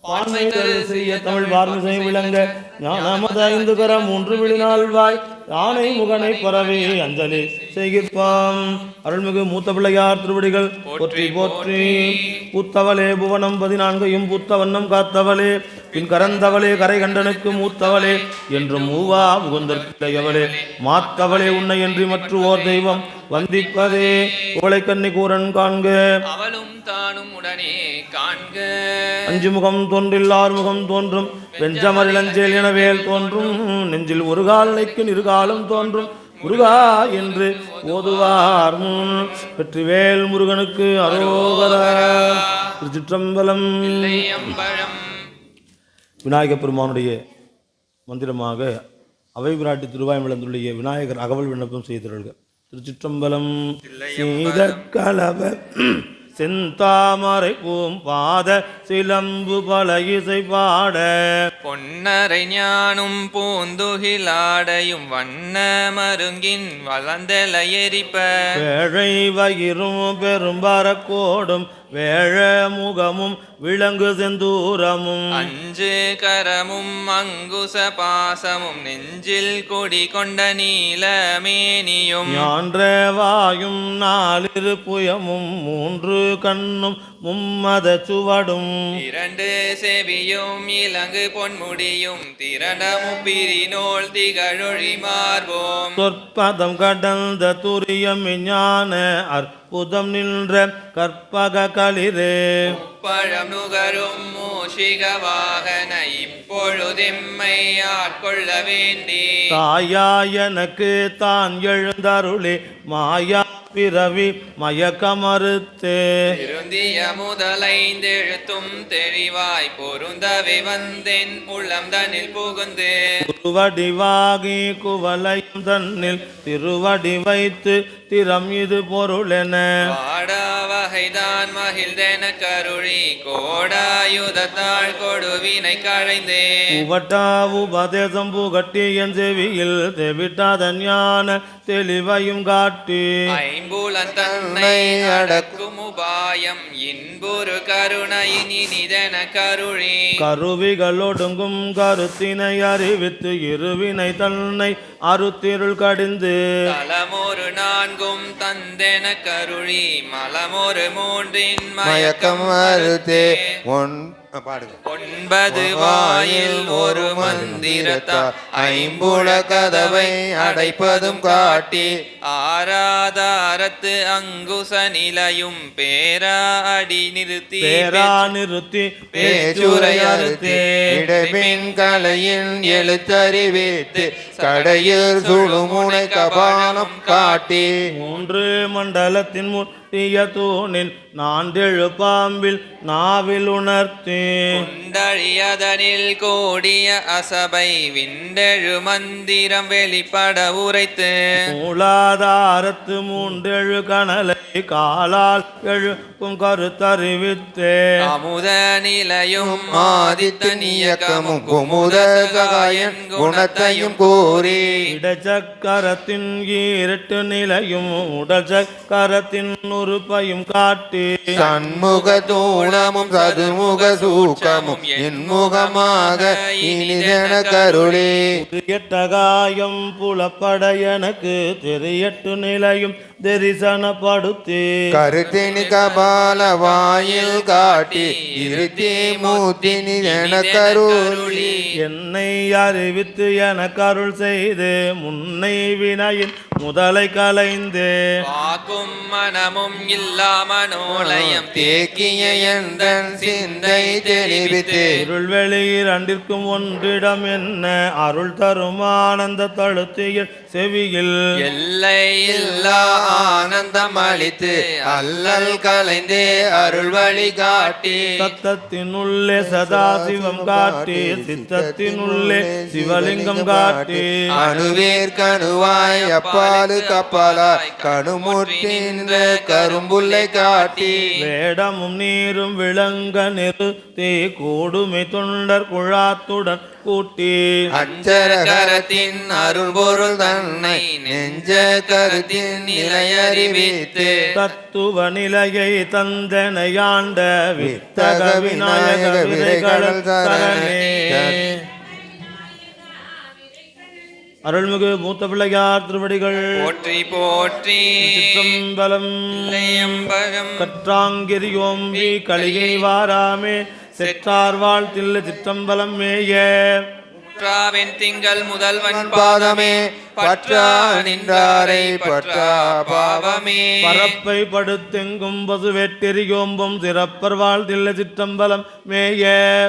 பான்மை தரு செய்ய தமிழ் வார்மிசை விளங்க ஞானமத ஐந்து கரம் மூன்று விழிநாள் வாய் யானை முகனை பரவே அஞ்சலி செய்கிற்பாம். அருள்மிகு மூத்த பிள்ளையார் திருவடிகள் போற்றி போற்றி. பூத்தவளே புவனம் 14 பூத்த வண்ணம் காத்தவளே பின் கரந்தவளே கரை கண்டனுக்கு மூத்தவளே என்றும் மூவா முகுந்தற்கிளையவளே மாத்தவளே உன்னை என்று மற்ற ஓர் தெய்வம் வந்திப்பதே ஓலை கண்ணி கூரன் காண்க அவளும் தானும் உடனே காண்க. அஞ்சு முகம் தோன்றில்லார் முகம் தோன்றும் வெஞ்சமரிலஞ்சேல் எனவேல் தோன்றும் நெஞ்சில் ஒரு கால் நிற்கும் இருகாலும் தோன்றும் முருகா என்று ஓதுவார் வெற்றிவேல் முருகனுக்கு அரோகரா. திருச்சிற்றம்பலம். விநாயகப் பெருமானுடைய மந்திரமாக அவை விராட்டி திருவாய்மலந்துடைய விநாயகர் அகவல் விண்ணப்பம் செய்திருக்கிறார்கள். திருச்சிற்றம்பலம். சீதக்கலவ செந்தாமரை பூம் பாத சிலம்பு பல இசை பாட பொன்னரை ஞானும் பூந்துகிலாடையும் வண்ண மருங்கின் வளந்தல எரிப்ப வேழை வயிறும் பெரும்பரக்கோடும் வேழ முகமும் விலங்கு செந்தூரமும் அஞ்சு கரமும் அங்குச பாசமும் நெஞ்சில் கொடி கொண்ட நீலமேனியும் ஞான்ற வாயும் 4 புயமும் 3 கண்ணும் மும்மத சுவடும் 2 செவியும் இலங்கு பொன்முடியும் திரணமும் பிரிநூல் திகழொழி மார்போம் சொற்பதம் கடந்த துரியம் ஞான அற்புதம் நின்ற கற்பக களிரே பழம் நுகரும் மூஷிக வாகன இப்பொழுதெம்மை ஆட்கொள்ள வேண்டி தாயா எனக்கு தான் எழுந்தருளே மாயா பிறவி மயக்கமறுத்தே திருந்திய முதலைந்தெழுத்தும் தெளிவாய் பொருந்தவே வந்தேன் உள்ளம் தன்னில் புகுந்து குருவடிவாகி குவலையும் தன்னில் திருவடி வைத்து திறம் இது பொருளென வாடா வகைதான் மகிழ்ந்தென கருளி கோடாயுதத்தாள் கொடுவினை கழைந்தே உவட்டா உபதேசம் புகட்டி என் செவியில் தெவிட்டாத ஞான தெளிவையும் காட்டி ஐம்புலன் தன்னை அடக்கும் உபாயம் இன்புறு கருணையின் இனிதென கருளி கருவிகளொடுங்கும் கருத்தினை அறிவித்து இருவினை தன்னை அறுத்திருள் கடிந்து தலமொரு 4 தந்தென கருளி மலமொரு 3 மயக்கம் அறுத்தே பாடுங்க. 9 வாயில் ஒரு மந்திரத்தால் ஐம்புல கதவை அடைப்பதும் காட்டி ஆராதாரத்து அங்குச நிலையும் பேரா அடி நிறுத்தி பேச்சுரை அறுத்தே இடைபின் கலையின் எழுத்தறிவித்து கடையில் சுழுமுனை கபாலம் காட்டி 3 மண்டலத்தின் முட்டிய தூணில் 4 பாம்பில் நாவில் உணர்த்தி குண்டழியதனில் கோடிய அசபை விண்டெழு மந்திரம் வெளிப்பட உரைத்து மூலாதாரத்து 3 கணலை காலால் எழுப்பும் கருத்தறிவித்தே அமுத நிலையும் ஆதித்த நியக்கமும் குமுத காயன் குணத்தையும் கூறி இடச்சக்கரத்தின் 2 நிலையும் உடச்சக்கரத்தின் உறுப்பையும் காட்டி சண்முக தூணமும் சதுமுக சூக்கமும் என்முகமாக இனிதென கருளே 8 காயம் புலப்பட எனக்கு 8 நிலையும் தரிசனப்படுத்தி கருத்தினி கபால வாயில் காட்டி இருத்தி மூத்தினி என கருளி என்னை அறிவித்து என கருள் செய்து முன்னை வினையின் முதலை கலைந்து வாக்கும் மனமும் இல்லா மனோலயம் தேக்கிய எந்தன் சிந்தை தெளிவித்து இருள்வெளி 2ற்கும் ஒன்றிடம் என்ன அருள் தரும் ஆனந்த தழுத்தியில் செவியில் எல்லை இல்லா ஆனந்தம் அளித்து அல்லல் கலைந்தே அருள் வழி காட்டி சத்தத்தினுள்ளே சதாசிவம் காட்டி சித்தத்தினுள்ளே சிவலிங்கம் காட்டி அணுவேர் கணுவாய் அப்பாலு கப்பாலாய் கணுமுற்றின்ற கரும்புல்லை காட்டி வேடமும் நீரும் விளங்க நிறுத்தி கூடுமை தொண்டர் குழாத்துடன் கூட்டி அஞ்சர கரத்தின் அருள் பொருள் தன்னை நெஞ்ச கருத்தின் நிலை அறிவித்து தத்துவ நிலையை தந்தனையாண்ட வித்தக விநாயக விரைகளல் சரணே. அருள்மிகு மூத்த பிள்ளையார் திருவடிகள் போற்றி போற்றி. சிற்றம்பலம். தில்லையம்பலம் கற்றாங்கிரியோம்பி கலிகை வாராமே செற்றார்வாள் தில்லை சிற்றம்பலம் மேய பற்றாவென் திங்கள் முதல்வன் பாதமே பற்றா நின்றாரை பற்றா பாவமே பரப்பை படுத்தெங்கும் பசுவெட்டெரியோம்பும் சிறப்பர்வாள் தில்லை சிற்றம்பலம் மேய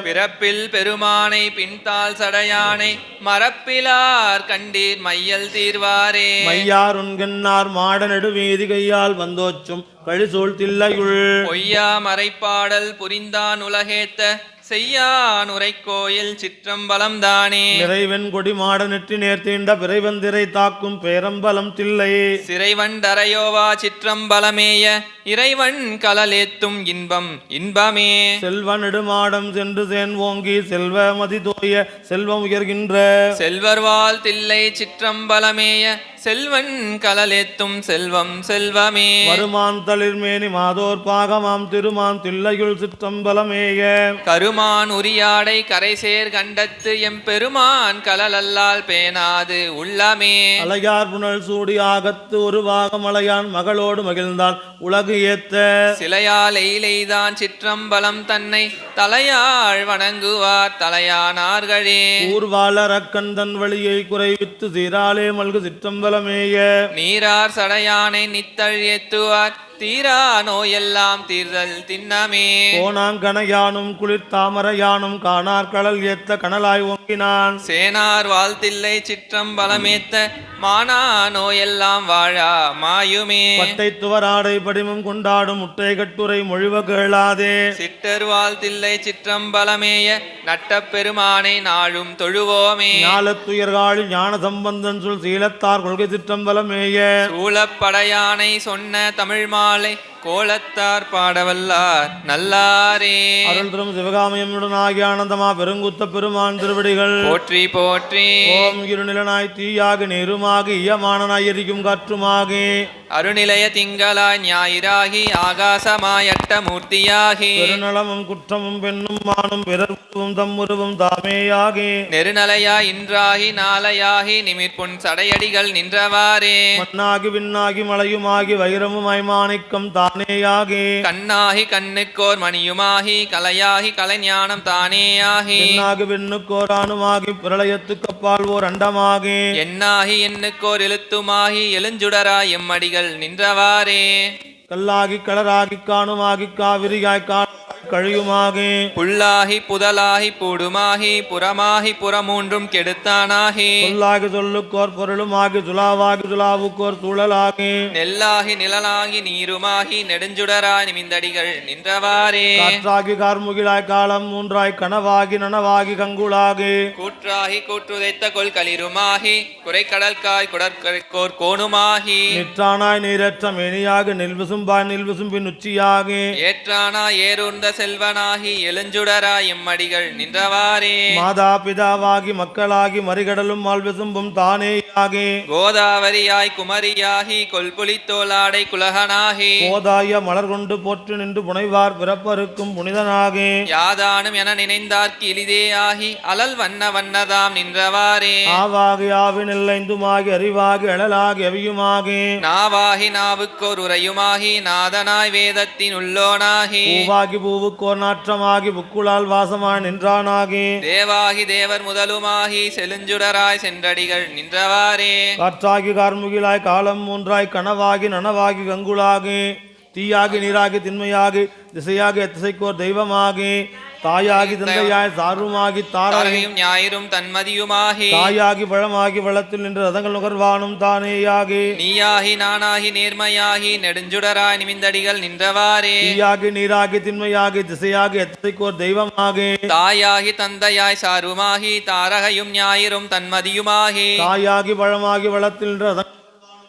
பிறப்பில் பெருமானை பின்தாள் சடையானை மரப்பிலார் கண்டீர் மையல் தீர்வாரே. மையார் உண்கண்ணார் மாட நெடுவீதி கையால் வந்தோச்சும் கழிசூழ் தில்லையுள் பொய்யா மறைப்பாடல் புரிந்தான் உலகேத்த செய்யான் உரைக்கோயில் சிற்றம்பலம் தானே. நிறைவன் கொடி மாட நெற்றி நேர்த்தீண்ட பிறைவந்திரை தாக்கும் பேரம்பலம் தில்லை சிறைவண்டரையோவா சிற்றம்பலமேய இறைவன் கலலேத்தும் இன்பம் இன்பமே. செல்வ நெடுமாடம் சென்று சேன் ஓங்கி செல்வ மதி தோய செல்வம் உயர்கின்ற செல்வர்வாள் தில்லை சிற்றம்பலமேய செல்வன் கலலேத்தும் செல்வம் செல்வமே. வருமான் தளிர்மேனி மாதோர் பாகமாம் திருமான் தில்லையுள் சிற்றம்பலமேய கருமான் உரியாடை கரைசேர் கண்டத்து எம்பெருமான் கலலல்லால் பேணாது உள்ளமே. அலையார் புனல் சூடி ஆகத்து ஒரு பாகம் அலையான் மகளோடு மகிழ்ந்தான் உலகு ஏத்த சிலையால் எய்தான் சிற்றம்பலம் தன்னை தலையாள் வணங்குவார் தலையானார்களே. ஊர்வாள ரக்கந்தன் வழியை குறைவித்து சீராலே மல்கு சிற்றம்பலமேய நீரார் சடையானை நித்தள் ஏத்துவார் தீரா நோயெல்லாம் தீர்தல் திண்ணமே. கோணாங்கனையானும் குளிர் தாமரையானும் காணார் கடல் ஏத்த கனலாய் ஓங்கினான் சேனார் வாழ்த்தில்லை சிற்றம்பலமேத்த மானா நோயெல்லாம் வாழா மாயுமே. பட்டை துவராடை படிமும் கொண்டாடும் முட்டை கட்டுரை மொழிவ கேளாதே சிட்டர் வாழ்த்தில்லை சிற்றம்பலமேய நட்ட பெருமானை நாளும் தொழுவோமே. ஞாலத்துயர்காழி ஞான சம்பந்தன் சொல் சீலத்தார் கொள்கை சிற்றம்பலமேய சூழப்படையானை சொன்ன தமிழ் மாலை கோலத்தார் பாடவல்லார் நல்லாரே. அருள் தரும் சிவகாமியமுடன் ஆகிய ஆனந்தமா பெருங்குத்த பெருமான் திருவடிகள் போற்றி போற்றி. ஓம் இருநிலனாய் தீயாக நீருமாகி இயமானனாய் எரிக்கும் காற்றுமாகி அருநிலைய திங்களாய் ஞாயிறாகி ஆகாசமாயட்ட மூர்த்தியாகி பெருநலமும் குற்றமும் பெண்ணும் மானும் பிறர்வும் தம்முருவும் தாமேயாகி நெருநலையாய் இன்றாகி நாளையாகி நிமிர்புன் சடையடிகள் நின்றவாறே. மண்ணாகி விண்ணாகி மலையுமாகி வைரமுமாய் மாணிக்கம் தானேயாகி கண்ணாகி கண்ணுக்கோர் மணியுமாகி கலையாகி கலைஞானம் தானேயாகி பெண்ணாகி பெண்ணுக்கோரானுமாகி பிரளயத்துக்கு அப்பால் ஓர் அண்டமாகி எண்ணாகி எண்ணுக்கோர் எழுத்துமாகி எழுஞ்சுடராய் எம்மடிகள் நின்றவாறே. கல்லாகி களராகி காணுமாகி காவிரியாய் கழியுமாகி புல்லாகி புதலாகி பூடுமாகி புறமாகி புறமூன்றும் கெடுத்தானாகி சொல்லாகி சொல்லுக்கோர் பொருளுமாகி சுலாவாகி சுலாவுக்கோர் சூழலாகி நெல்லாகி நிழலாகி நீருமாகி நெடுஞ்சுடராய் நிமிந்தடிகள் நின்றவாறே. காற்றாகி கார்முகிலாய் காலம் மூன்றாய் கனவாகி நனவாகி கங்குளாகி கூற்றாகி கூற்றுதைத்த கொள் களிருமாகி குறைக்கடற்காய் குடற்கோர் கோணுமாகி நிற்றானாய் நீரற்ற மேனியாகி நில்விசும்பாய் நில்விசும்பின் உச்சியாகி ஏற்றானா ஏறுர்ந்த செல்வனாகி எழுஞ்சுடராய் எம்மடிகள் நின்றவாறே. மாதா பிதாவாகி மக்களாகி மறிகடலும் மால்விசும்பும் தானேயாகி கோதாவரியாய் குமரியாகி கொல்புலித்தோளாடை குலகனாகி போதாய மலர் கொண்டு போற்று நின்று புனைவார் பிறப்பருக்கும் புனிதனாகி யாதானும் என நினைந்தார்க்கு இளிதே ஆகி அலல் வண்ண வண்ணதாம் நின்றவாறே. ஆவாகி ஆவி நெல்லைந்துமாகி அறிவாகி அழலாகி அவியுமாகி நாவாகி நாவுக்கோர் உரையுமாகி நாதனாய் வேதத்தின் உள்ளோனாகி பூவாகி பூவுக்கோர் நாற்றமாகி புக்குளால் வாசமாய் நின்றானாகி தேவாகி தேவர் முதலுமாகி செழுஞ்சுடராய் சென்றடிகள் நின்றவாறே. காற்றாகி கார்முகிலாய் காலம் மூன்றாய் கனவாகி நனவாகி கங்குளாகி தீயாகி நீராகி திண்மையாகி திசையாகி எத்திசைக்கோர் தெய்வமாகி தாயாகி தந்தையாய் சார்வுமாகி தாரகையும் ஞாயிறும் தன்மதியுமாகி தாயாகி பழமாகி வளத்தில் நின்று ரதங்கள் நுகர்வானும் தானேயாகி நீயாகி நானாகி நேர்மையாகி நெடுஞ்சுடராய் நிமிந்தடிகள் நின்றவாறே. தீயாகி நீராகி திண்மையாகி திசையாகி எத்திசைக்கோர் தெய்வமாகி தாயாகி தந்தையாய் சார்வுமாகி தாரகையும் ஞாயிறும் தன்மதியுமாகி தாயாகி பழமாகி வளத்தில் நின்று ரதங்கள்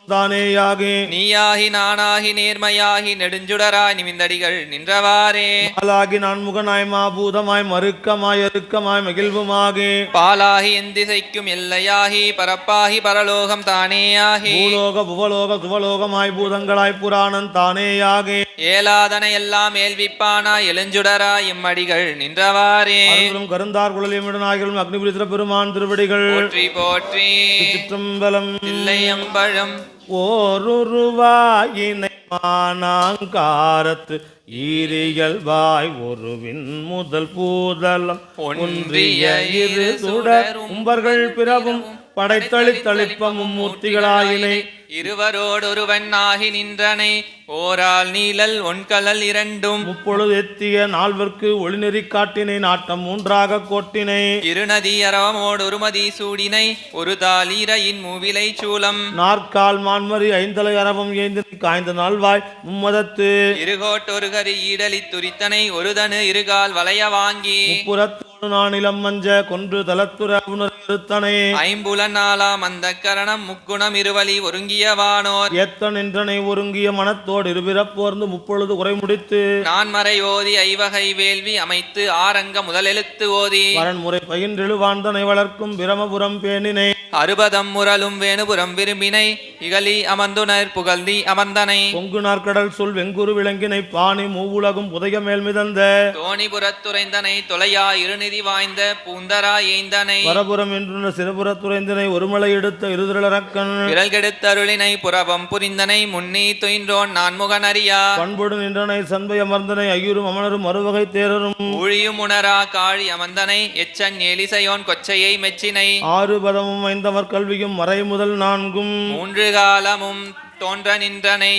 தானேயாகி நீயாகி நானாகி நேர்மையாகி நெடுஞ்சுடராய் நிமிந்தடிகள் நின்றவாறே ஆளாகி நான்முகனாய் மாபூதமாய் மறுக்கமாய் அறுக்கமாய் மகிழ்வுமாகி பாலாகி எந்திசைக்கும் எல்லையாகி பரப்பாகி பரலோகம் தானேயாகி பூலோக புவலோக சுவலோகமாய் பூதங்களாய் புராணன் தானேயாகி ஏலாதனை எல்லாம் ஏல்விப்பானாய் எழுஞ்சுடராய் எம்மடிகள் நின்றவாறே அருளும் கருந்தார் குழலியமிடனாய்களும் அக்னிபுரித்திர பெருமான் திருவடிகள் போற்றி போற்றி சிற்றம்பலம் தில்லையம்பழம் ஓருருவாயினை மானாங்காரத்து ஈரியல்வாய் ஒருவின் முதல் பூதலம் ஒன்றிய இரு சுடர் உம்பர்கள் பிறவும் படைத்தளித்தளிப்பமும் மூர்த்திகளாயினை இருவரோடொருவன் ஆகி நின்றனை ஓரால் நீழல் ஒன்கலல் இரண்டும் முப்பொழுது எத்திய நால்வர்க்கு ஒளிநெறி காட்டினை நாட்டம் மூன்றாக கோட்டினை இருநதி அரவமோடு ஒருமதி சூடினை ஒரு தாளீரையின் மூவிலை சூலம் நாற்கால் மான்மரி ஐந்தலை அரவம் ஏந்தினை காய்ந்த நாள்வாய் மும்மதத்து இருகோட்டொரு கரி ஈடலி துரித்தனை ஒருதனு இருகால் வளைய வாங்கி முப்புறத்தோடு நானிலம் மஞ்ச கொன்று தலத்துற உணர்த்தனை ஐம்புலனாலாம் அந்த கரணம் முக்குணம் இருவழி ஒருங்கியவானோர் ஏத்த நின்றனை ஒருங்கிய மனத்தோடு இருபிறப்போர்ந்து முப்பொழுது குறை முடித்து நான் மறை ஓதி ஐவகை வேள்வி அமைத்து ஆரங்க முதலெழுத்து ஓதி வரன்முறை பயின்றெழுவாந்தனை வளர்க்கும் பிரமபுரம் பேணினை அறுபதம் முரலும் வேணுபுரம் விரும்பினை இகலி அமர்ந்துனர் புகழ்ந்தி அமர்ந்தனை பொங்கு நாற்கடல் சொல் வெங்குரு விளங்கினை பாணி மூவுலகும் புதைய மேல் மிதந்த தோணிபுரத்துறைந்தனை தொலையா இருநிதி வாய்ந்த பூந்தரா ஏய்ந்தனை வரபுரம் என்று சிறபுறத்துறைந்தனை ஒருமலை எடுத்த இருதிரக்கன் விரல் கெடுத்தருளினை புறவம் புரிந்தனை முன்னி துயின்றோன் நான்முகன் அறியா பண்புடு நின்றனை சண்பை அமர்ந்தனை ஐயுறும் அமணரும் மறுவகை தேரரும் ஊழியும் உணரா காழி அமர்ந்தனை எச்சன் ஏலிசையோன் கொச்சையை மெச்சினை ஆறு பதமும் ஐந்தவர் கல்வியும் மறை முதல் நான்கும் மூன்று காலமும் தோன்ற நின்றனை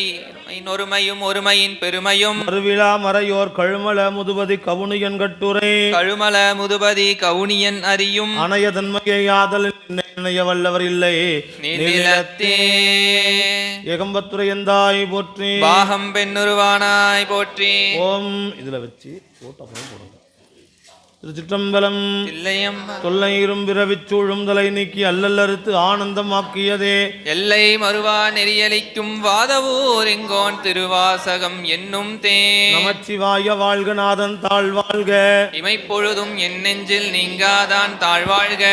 ஒருமையும் ஒருமையின் பெருமையும் மறுவிழா மறையோர் கழுமல முதுபதி கவுனியன் கட்டுரை கழுமல முதுபதி கவுனியன் அறியும் அணைய தன்மையை ஆதலில் நினைய வல்லவர் இல்லை நீலத்தே ஏகம்பத்துரை எந்தாய் போற்றி பாகம் பெண்ணுருவானாய் போற்றி ஓம் இதுல வச்சு போட்டோ போடுங்க திருச்சிற்றம்பலம் இல்லையம் தொல்லையிரும் பிறவிச் சூழும் தலை நீக்கி அல்லல்லறுத்து ஆனந்தமாக்கியதே எல்லை மறுவா நெறியலிக்கும் வாதவூர் எங்கோன் திருவாசகம் என்னும் தே நமச்சிவாய வாழ்க நாதன் தாழ்வாழ்க இமைப்பொழுதும் என் நெஞ்சில் நீங்காதான் தாழ்வாழ்க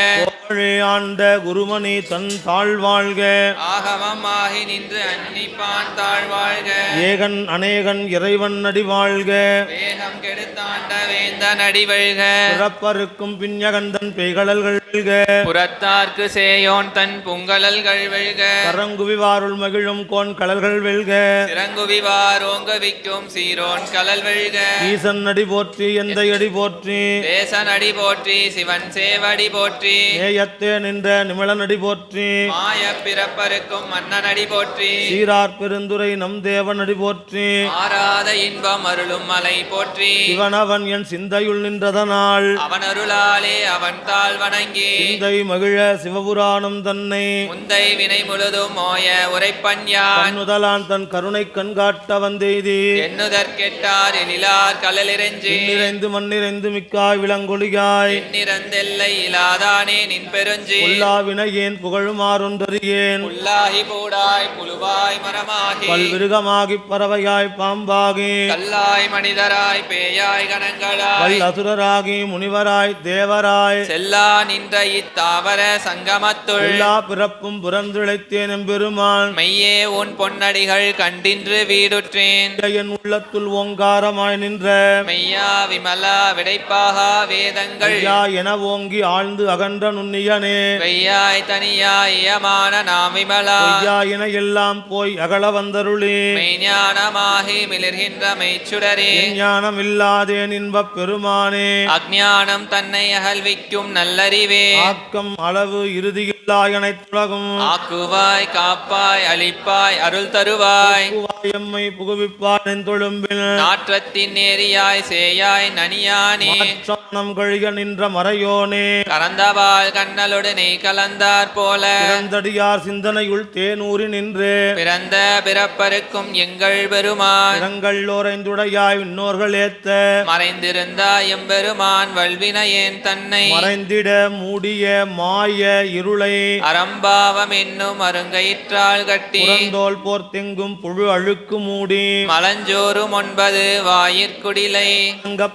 ஓழே ஆண்ட குருமணி தன் தாழ்வாழ்க ஆகமம் ஆகி நின்று அன்னிப்பான் தாழ்வாழ்க ஏகன் அநேகன் இறைவன் அடி வாழ்க வேகம் கெடுத்தாண்ட வேந்த நடிவழ்க பிறப்பருக்கும் பின்யகந்தன் பெய்கடல்கள் வெல்க புறத்தார்க்கு சேயோன் தன் புங்கழல்கள் வெல்க கரங்குவிவாருள் மகிழும் கோன் கடல்கள் வெல்க சிறங்குவிவார் ஓங்கவிக்கும் சீரோன் கலல் வெல்க ஈசன் அடி போற்றி எந்த அடி போற்றி தேசன் அடி போற்றி சிவன் சேவடி போற்றி நேயத்தே நின்ற நிமிழன் அடி போற்றி மாய பிறப்பருக்கும் மன்னன் அடி போற்றி சீரார் பெருந்துரை நம் தேவன் அடி போற்றி ஆராத இன்பம் அருளும் மலை போற்றி சிவனவன் என் சிந்தையுள் நின்றதனால் அவன் அருளாலே அவன் தாள் வணங்கி சிந்தை மகிழ சிவபுராணம் தன்னை முந்தை வினை முழுதும் மோய உரைப்பஞ்சான் முதலான் தன் கருணை கண்காட்ட வந்தெய்தி எண்ணுதற் கெட்டார் எழிலார் கலலிறைஞ்சி நிறைந்து மண்ணிறைந்து மிக்காய் விளங்கொழியாய் எண்ணிறந்தெல்லை இலாதானே நின் பெருஞ்சி உள்ளாவினை ஏன் புகழுமாறொன்றறியேன் உள்ளாகி பூடாய் புழுவாய் மரமாகி பல்விருகமாகி பறவையாய் பாம்பாகி கல்லாய் மனிதராய் பேயாய் கணங்களாய் பல் அசுரராகி முனிவராய் தேவராய் செல்லா நின்ற இத்தாவர சங்கமத்துள் எல்லா பிறப்பும் புறந்திழைத்தேன் எம்பெருமான் மெய்யே உன் பொன்னடிகள் கண்டின்று வீடுற்றேன் என் உள்ளத்துள் ஓங்காரமாய் நின்ற மெய்யா விமலா விடைப்பாகா வேதங்கள் ஐயா என ஓங்கி ஆழ்ந்து அகன்ற நுண்ணியனே வெய்யாய் தனியாய் இயமான நாம் விமலா ஐயா என எல்லாம் போய் அகல வந்தருளே மெய்ஞானமாகி மிளிர்கின்ற மெய்ச்சுடரே ஞானம் இல்லாதேன் இன்பப் பெருமானே அஞ்ஞானம் தன்னை அகழ்விக்கும் நல்லறிவே ஆக்கம் அளவு இறுதியில்லா அனைத்துலகும் ஆக்குவாய் காப்பாய் அளிப்பாய் அருள் தருவாய் எம்மை புகுவிப்பார் என் தொழும்பில் நாற்றத்தின் நேரியாய் சேயாய் நனியானே மாற்றம் நம் கழிய நின்ற மறையோனே கரந்தவாள் கண்ணலோடு நெய் கலந்தார் போல பிறந்தடியார் சிந்தனையுள் தேனூறி நின்று பிறந்த பிறப்பருக்கும் எங்கள் பெருமான் பிறங்கள்ளோரைந்துடையாய் விண்ணோர்கள் ஏத்த மறைந்திருந்தாய் எம்பெருமான் வல்வினையேன் தன்னை மறைந்திட மூடிய மாய இருளை அறம்பாவம் என்னும் அருங்கயிற்றால் கட்டி புறந்தோல் போர்த்தெங்கும் புழு அழுக்கு மூடி மலஞ்சோறும் 9 வாயிற்குடிலை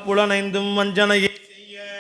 புலனைந்தும் வஞ்சனையை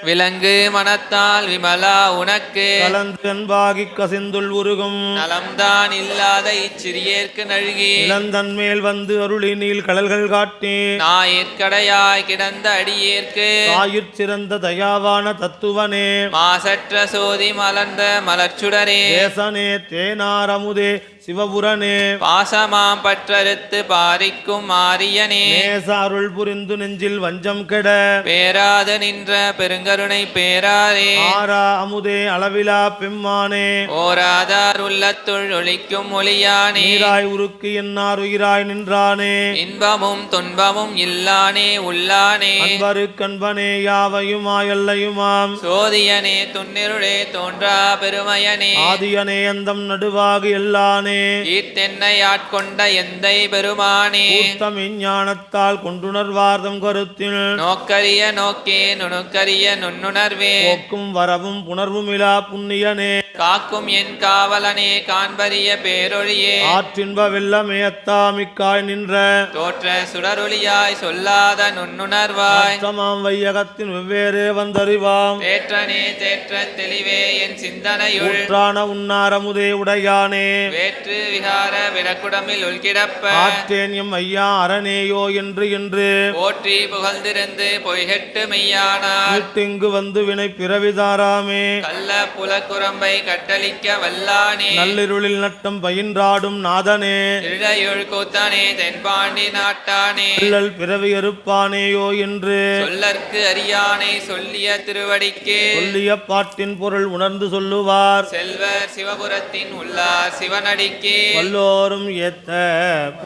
விலங்கு மனத்தால் விமலா உனக்கு கலந்து அன்பாகி கசிந்துள் உருகும் நலம்தான் இல்லாத இச்சிறியேற்கு நல்கி இளந்தன் மேல் வந்து அருளி நீள் கடல்கள் காட்டி நாயிற்கடையாய் கிடந்த அடியேற்கு தாயிற் சிறந்த தயாவான தத்துவனே மாசற்ற சோதி மலர்ந்த மலர்ச்சுடரே தேசனே தேனார் அமுதே சிவபுரனே பாசமாம் பற்றறுத்து பாரிக்கும் மாரியனே நேச அருள் புரிந்து நெஞ்சில் வஞ்சம் கெட பேராது நின்ற பெருங்கருணை பேராரே ஆரா அமுதே அளவிலா பெம்மானே ஓராதார் உள்ளத்துள் ஒளிக்கும் ஒளியானே நீராய் உருக்கு என்னார் உயிராய் நின்றானே இன்பமும் துன்பமும் இல்லானே உள்ளானே அன்பரு கண்பனே யாவையுமாய் எல்லையுமாம் சோதியனே துன்னிருளே தோன்றா பெருமையனே ஆதியனே அந்தம் நடுவாகு எல்லானே ஈர்த்தென்னை ஆட்கொண்ட எந்தை பெருமானே கூத்தம் விஞ்ஞானத்தால் கொண்டுணர்வார்தம் கருத்தில் நோக்கரிய நோக்கே நுணுக்கரிய நுண்ணுணர்வே போக்கும் வரவும் புணர்வுமிலா புண்ணியனே காக்கும் என் காவலனே காண்பரிய பேரொழியே ஆற்றின்ப வெள்ளமே அத்தாமிக்காய் நின்ற தோற்ற சுடரொளியாய் சொல்லாத நுண்ணுணர்வாய் தமாம் வையகத்தின் வெவ்வேறு வந்தறிவாம் தேற்றனே தேற்ற தெளிவே என் சிந்தனையுள் ஊற்றான உன்னாரமுதே உடையானே வேற்று விகார விடக்குடமில் உள்கிடப்ப ஆற்றேன் எம் ஐயா அரணேயோ என்று போற்றி புகழ்ந்திருந்து பொய்கெட்டு மெய்யானார் இங்கு வந்து வினை பிறவிதாராமே கள்ள புலக்குரம்பை கட்டளிக்க வல்லானே நள்ளிருளில் நட்டம் பயின்றாடும் நாதனே திருடையுள் கூத்தானே தென்பாண்டி நாட்டானே பிள்ளல் பிறவி அறுப்பானேயோ என்று சொல்லற்கு அறியானை சொல்லிய திருவடிக்கே சொல்லிய பாட்டின் பொருள் உணர்ந்து சொல்லுவார் செல்வர் சிவபுரத்தின் உள்ளார் சிவனடிக்கே வல்லோரும் ஏத்த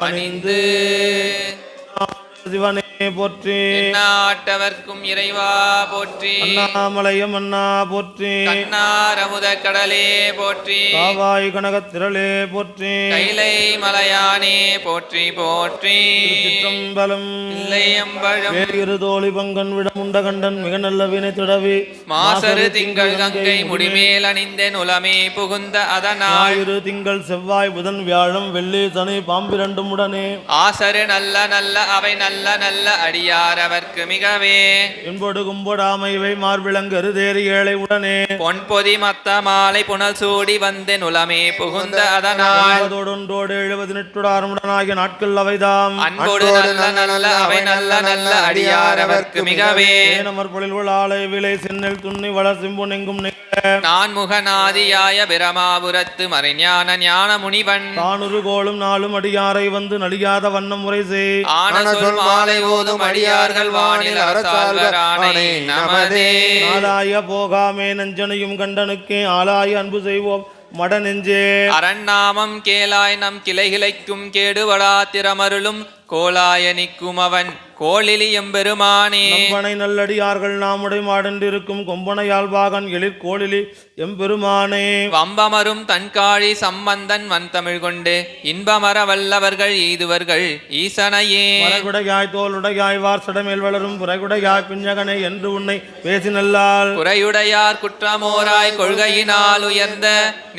பணிந்து சிவனே போற்றி எந்நாட்டவர்க்கும் இறைவா போற்றி அண்ணாமலையம் அண்ணா போற்றி கண்ணார் அமுத கடலே போற்றி காவாய் கனகத்திரளே போற்றி கைலை மலையானே போற்றி போற்றி சிற்றம்பலம் இல்லையம்பழம் வேறு தோழி பங்கன் விடமுண்ட கண்டன் மிக நல்ல வினை துடவி மாசரு திங்கள் கங்கை முடிமேல் அணிந்தேன் உலமே புகுந்த அதனால் ஞாயிறு திங்கள் செவ்வாய் புதன் வியாழம் வெள்ளி சனி பாம்பிரண்டும் உடனே ஆசரு நல்ல நல்ல அவை நல்ல நல்ல அடியார் அவர்க்கு மிகவே என்பொடு கும்பொடாமைவை மார்பிளங்கரு தேறி ஏழை உடனே பொன்பொதி மத்த மாலை புனல் சூடி வந்தேன் உலமே புகுந்த அதனால் ஒன்றோடு 70 ஆரமுடனாகிய நாட்கள் அவைதாம் அன்போடு நல்ல நல்ல அவை நல்ல நல்ல அடியார் அவர்க்கு மிகவே நமர் பொழில் ஆலை விலை சென்னல் துண்ணி வளர் சிம்பு நெங்கும் நான் முகநாதியாய பிரமாபுரத்து மறைஞான ஞான முனிவன் தானுரு கோளும் நாளும் அடியாரை வந்து நடியாத வண்ணம் முறை செய் ஆன சொல் மாலை ஓதும் அடியார்கள் வானில் அரசாள்வரானே நமதே நாளாய போகாமே நஞ்சனையும் கண்டனுக்கே ஆளாய அன்பு செய்வோம் மட நெஞ்சே அரண்நாமம் கேளாய் நம் கிளைகிளைக்கும் கேடுவடா திறமருளும் கோலாய நிற்கும் அவன் கோளிலி எம்பெருமானே நம்பனை நல்லடியார்கள் நாமுடை மாடென்றிருக்கும் கொம்பனையால் பாகன் எழிற் கோளிலி எம்பெருமானே வம்பமரும் தன்காழி சம்பந்தன் வன்தமிழ் கொண்டு இன்பமர வல்லவர்கள் ஈதுவர்கள் ஈசனையே மறைகுடையாய் தோளுடையாய் வார் சடமேல் வளரும் புறைகுடையாய் பிஞ்சகனே என்று உன்னை பேசினல்லால் குறையுடையார் குற்றமோராய் கொள்கையினால் உயர்ந்த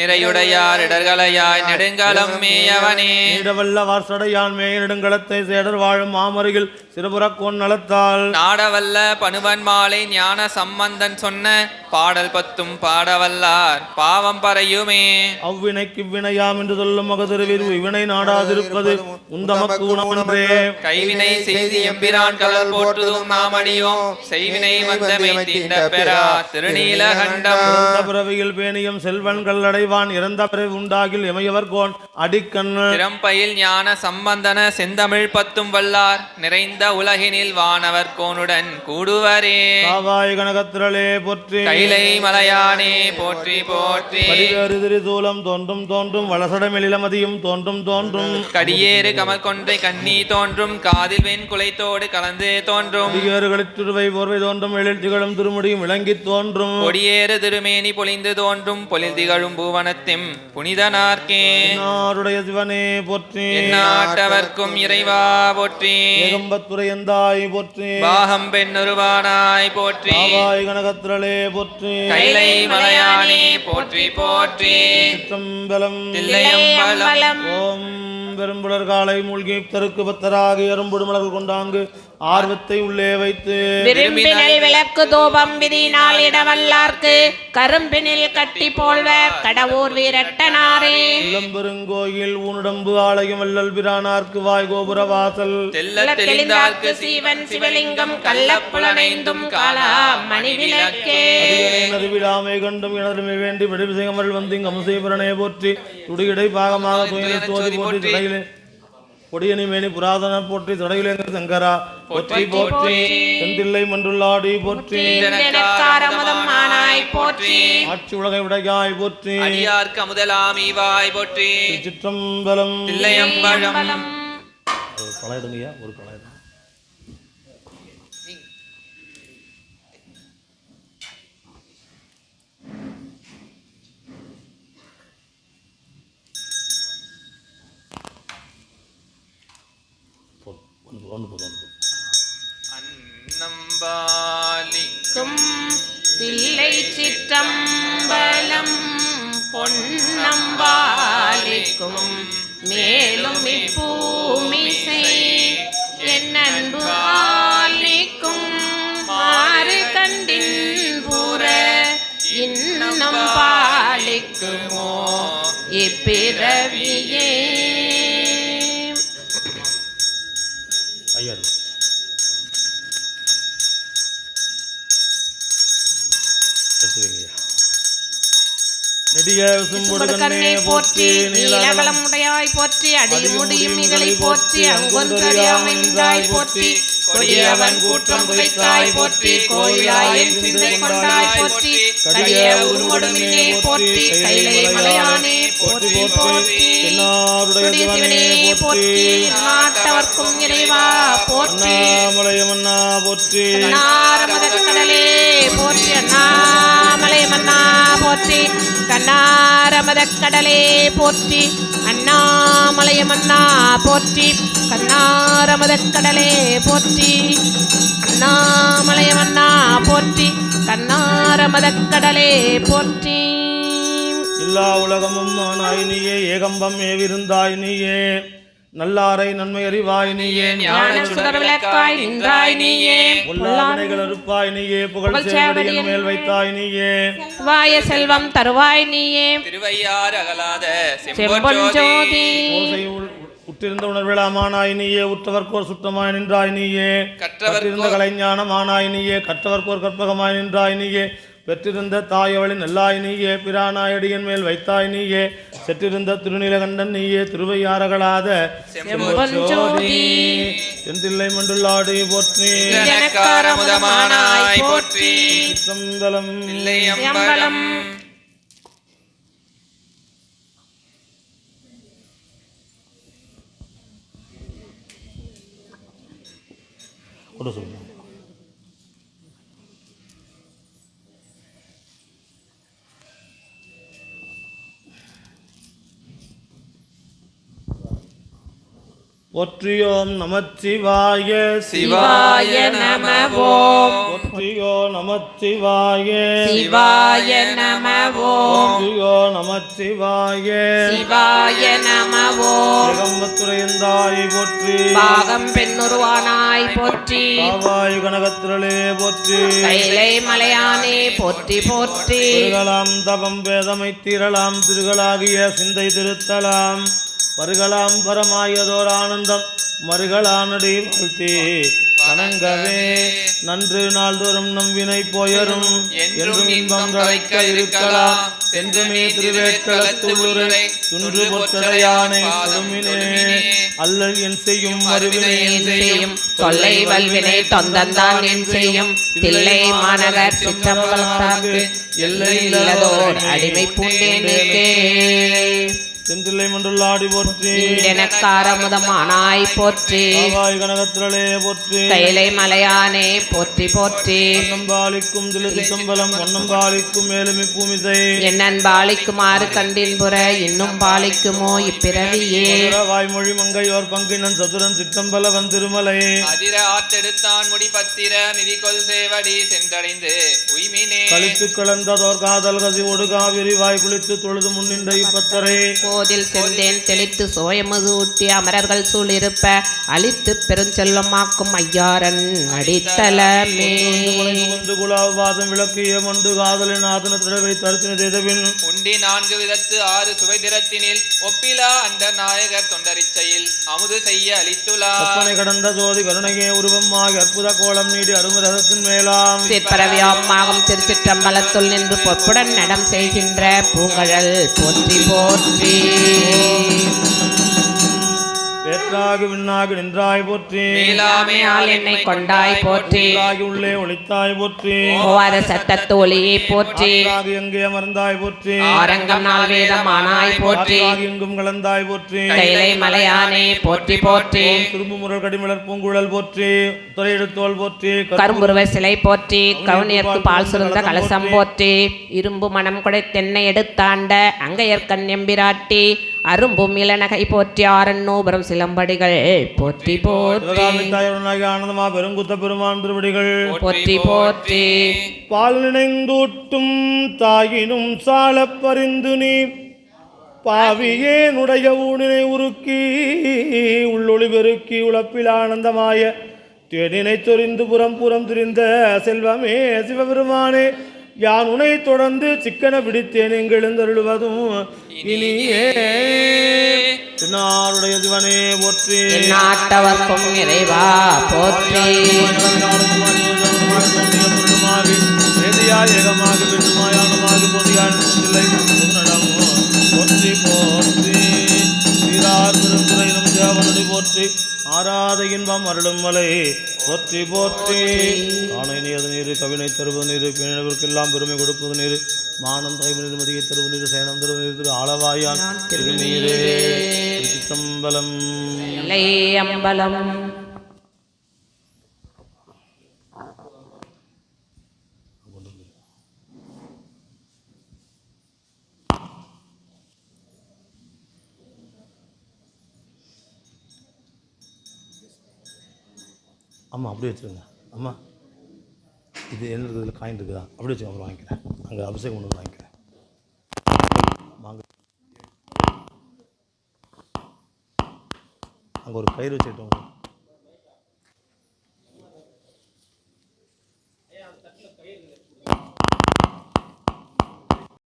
நிறையுடையார் இடர்களையாய் நெடுங்கலம் மேயவனே நீடவல்ல வார் சடையான் மேய நெடுங்களத்தை சேடர் வாழும் மாமருகில் சிறுபுறக்கோன் நலத்தால் நாடவல்ல பனுவன் மாலை ஞான சம்பந்தன் சொன்ன பாடல் 10 பாடவல்லார் பாவம் பறையுமே அவ்வினைக்கு இவ்வினையாம் என்று சொல்லும் மகதிருவில் இவ்வினை நாடாதிருப்பது உந்தமக்கு உணவன்றே கைவினை செய்தி எம்பிரான் கடல் போற்றுதும் நாம் அடியோம் செய்வினை வந்தமை தீண்ட பெறா திருநீலகண்டம் பிறவியில் பேணியம் செல்வன்கள் அடைவான் இறந்த பிறவி உண்டாகில் எமையவர் கோன் அடிக்கண் திறம்பயில் ஞான சம்பந்தன செந்தமிழ் 10 வல்லார் நிறைந்த உலகினில் வானவர் கோனுடன் கூடுவரே காவாய் கனகத்திரளே போற்றி கைலை மலையானே போற்றி போற்றி படிவேறு திரிசூலம் தோன்றும் தோன்றும் வளசடமெழிலமதியும் தோன்றும் தோன்றும் கடியேறு கமல் கொன்றை கண்ணி தோன்றும் காதில் வெண் குலைத்தோடு கலந்து தோன்றும் அதிகாரிகளில் திருவை போர்வை தோன்றும் எழில் திகழும் திருமுடியும் விளங்கி தோன்றும் கொடியேறு திருமேனி பொலிந்து தோன்றும் பொலில் திகழும் பூவனத்திம் புனிதனார்க்கே நாருடைய சிவனே போற்றி நாட்டவர்க்கும் இறைவா போற்றி ஏகம்பத்துரையந்தாய் போற்றி பாகம் பெண்ணுருவானாய் போற்றி காவாய் கனகத்திரளே போற்றி கைலை மலையானே போற்றி போற்றி சிற்றம்பலம் தில்லையம்பலம் ஓம் பெரும்புலர் காலை மூழ்கி தருக்கு பத்தராகி அரும்புடு மலர்கள் கொண்டாங்கு ஆர்வத்தை உள்ளே வைத்து விரும்பினில் விளக்கு தூபம் விதினால் இடவல்லார்க்கு கரும்பினில் கட்டி போல்வர் கடவுர் வீரட்டனாரே இளம்பெருங்கோயில் ஊனுடம்பு ஆலயம் வல்லல் பிரானார்க்கு வாய் கோபுர வாசல் தெளிந்தார்க்கு சீவன் சிவலிங்கம் கள்ளப்புலனைந்தும் காலா மணிவிளக்கே அறிவிடாமை கண்டும் எனதுமே வேண்டி விடுவிசைகமர்கள் வந்து இங்கு அமுசைபுரனே போற்றி துடியடை பாகமாக துயிலை தோதி போற்றி தடையிலே கொடியணி மேனி புராதன போற்றி தடையிலே சங்கரா போற்றி போற்றி செந்தில்லை மன்றுள்ளாடி போற்றி போற்றி ஆட்சி உலகை உடையாய் போற்றி அடியார்க்கு முதலாம் ஈவாய் போற்றி சிற்றம்பலம் தில்லையம்பலம் பழையிடுங்கய்யா ஒரு பழையிடும் அன்னம்பாலிக்கும் தில்லை சிற்றம்பலம் பொன்னம்பாலிக்கும் மேலும் இப்பூமிசை என் அன்பு ஆலிக்கும் மாறு கண்டின் புற இன்னம் பாலிக்குமோ இப்பிறவியே ஐயா நெடிய விசும்புடு கண்ணே போற்றி நீலகலம் உடையாய் போற்றி அடிமுடியும் மிகளை போற்றி அங்கொன்றறியாமை நின்றாய் போற்றி கொடியவன் கூற்றம் குறைத்தாய் போற்றி கோயிலாயின் சிந்தை கொண்டாய் போற்றி கடிய உருவடுமினே போற்றி கைலை மலையானே போற்றி போற்றி கொடிய சிவனே போற்றி நாட்டவர்க்கும் இறைவா போற்றி அண்ணாமலை மன்னா போற்றி அண்ணாரமத கடலே போற்றி அண்ணாமலை மன்னா போற்றி கண்ணாரமத கடலே போற்றி அண்ணாமலை மன்னா போற்றி கண்ணாரமத கடலே போற்றி அண்ணாமலை மன்னா போற்றி கண்ணாரமத கடலே போற்றி எல்லா உலகமும் ஆனாய் நீயே ஏகம்பம் ஏவிருந்தாய் நீயே நல்லாரை நன்மை அறிவாய் நீயே ஞான சுடர் விளக்காய் நின்றாய் நீயே பொல்லாவினைகள் அறுப்பாய் நீயே புகழ் சேவடியின் மேல் வைத்தாய் நீயே வாய செல்வம் தருவாய் நீயே திருவையாறு அகலாத செம்பொன் ஜோதி ஓசை உற்றிருந்த உணர்விலாமானாய் நீயே உற்றவர்க்கோர் சுற்றமாய் நின்றாய் நீயே கற்றிருந்த கலைஞானமானாய் நீயே கற்றவர்க்கோர் கற்பகமாய் நின்றாய் நீயே பெற்றிருந்த தாயவளி நல்லாய் நீயே பிரானாயடியின் மேல் வைத்தாய் நீயே செற்றிருந்த திருநீலகண்டன் நீயே திருவையாறகளாத செம்பொன் ஜோதி செந்தில்லை மண்டுள்ளாடி போற்றி முதமானாய் போற்றி சிற்றம்பலம் தில்லையம்பலம் கொடு சொல்லுங்க போற்றியோம் நமச்சிவாய சிவாய நம ஓம் போற்றியோ நமச்சிவாய சிவாய நம ஓம் போற்றியோ நமச்சிவாய சிவாய நம ஓம் ஏகம்பத்துரையந்தாய் போற்றி பாகம் பெண்ணுருவானாய் போற்றி காவாய் கனகத்திரளே போற்றி கைலை மலையானே போற்றி போற்றி திருகலாம் தபம் வேதமை தீரலாம் திருகளாகிய சிந்தை திருத்தலாம் வருகலாம் பரமாயதோர் ஆனந்தம் மறுகளானடி வாழ்த்தி வணங்கவே நன்று நாள்தோறும் நம் வினை போயரும் என்றும் இன்பம் கலைக்க இருக்கலாம் சென்றுமே திருவேட்களத்துள்ளுரை துன்று பொற்றடையானை தொழுமினே அல்லல் என் செய்யும் மறுவினை என் செய்யும் தொல்லை வல்வினை தொந்தந்தான் என் செய்யும் தில்லை மாநகர் சிற்றம்பலத்தாக்கு எல்லை இல்லதோர் அடிமை பூண்டேனுக்கே செந்தில்லை மன்றுள்ளாடி போற்றி எனக்காரமுதமானாய் போற்றி ஆவாய் கனகத்திரளே போற்றி கைலை மலையானே போற்றி போற்றி பொன்னம்பாலிக்கும் திலசித்தம்பலம் பொன்னம்பாலிக்கும் மேலுமி பூமிசை என்னன் பாலிக்குமாறு கண்டின் புற இன்னும் பாலிக்குமோ இப்பிறவியே வாய்மொழி மங்கையோர் பங்கினன் சதுரன் சித்தம்பலவன் திருமலை அதிர ஆற்றெடுத்தான் முடிபத்திர மிதிகொள் சேவடி சென்றடைந்து உய்மினே கழித்து கலந்ததோர் காதல் கசிவோடு காவிரி வாய் குளித்து தொழுது முன்னின்ற இப்பத்தரை கோதில் செந்தேன் தெளித்து சோயமுது ஊட்டி அமரர்கள் சூழிருப்ப அழித்து பெருஞ்செல்வமாக்கும் ஐயாரன் அடித்தலமே வந்து குலாவாதம் விளக்கிய மண்டு காதலின் ஆதன திடவை தரிசன செய்தபின் உண்டி 4 விதத்து 6 சுவைதிரத்தினில் ஒப்பிலா அந்த நாயகர் தொண்டரிச்சையில் அமுது செய்ய அளித்துளார் கற்பனை கடந்த ஜோதி கருணையே உருவமாகி அற்புத கோலம் நீடி அருமரகத்தின் மேலாம் சிற்பரவியமாகும் திருச்சிற்றம்பலத்துள் நின்று பொற்புடன் நடம் செய்கின்ற பூங்கழல் போற்றி போற்றி வேற்றாகி விண்ணாகி நின்றாய் போற்றி மேலாமையால் என்னை கொண்டாய் போற்றி உள்ளே ஒளித்தாய் போற்றி ஓவாத சட்டத்து ஒளியை போற்றி ஆகி எங்கே அமர்ந்தாய் போற்றி ஆரங்கம் நாள் வேதமானாய் போற்றி ஆகி எங்கும் கலந்தாய் போற்றி கைலை மலையானே போற்றி போற்றி திரும்பு முரல் கடிமலர் பூங்குழல் போற்றி துறையெடுத்தோல் போற்றி கரும்புருவ சிலை போற்றி கவுனியர்க்கு பால் சுருந்த கலசம் போற்றி இரும்பு மனம் கொடை தென்னை எடுத்தாண்ட அங்கையர்கண் எம்பிராட்டி அரும்பும் இளநகை போற்றி ஆரண்ணூபுரம் சிலம்படிகள் போற்றி போற்றி ஆனந்தமா பெருங்குத்த பெருமான் திருவடிகள் போற்றி போற்றி பால் நினைந்தூட்டும் தாயினும் சால பரிந்து நீ பாவியேனுடைய ஊனினை உருக்கி உள்ளொளி பெருக்கி உழப்பில் ஆனந்தமாய தேடினை சொரிந்து புறம் புறம் திரிந்த செல்வமே சிவபெருமானே யான் உனை தொடர்ந்து சிக்கன பிடித்தேன் எங்கெழுந்தருளுவதும் இனியே நாருடைய சிவனே போற்றி நாட்டவர்க்கும் இறைவா போற்றி ஏகமாக பெண்ணுமாயானமாக போதியான போற்றி போற்றி சீரார் பெருந்துரையிலும் தேவனடி போற்றி ஆராத இன்பம் அருளும் மலை போற்றி போற்றி ஆணை நீர் நீர் கவினை தருவது நீர் பிணினவர்க்கெல்லாம் பெருமை கொடுப்பது நீர் மானம் தைவ நிர்மதியை தருவது நீர் சேனம் தருவது நீர் திரு ஆளவாயான் திருநீரே திருச்சிற்றம்பலம் அம்பலம் அம்மா அப்படியே வச்சுருங்க அம்மா இது என்ன இருக்குது இதில் காயின் இருக்குதா அப்படியே வச்சுங்க அப்புறம் வாங்கிக்கிறேன் அங்கே அபிஷேகம் கொண்டு வந்து வாங்கிக்கிறேன் வாங்க அங்கே ஒரு கயிறு வச்சுக்கிட்டோம்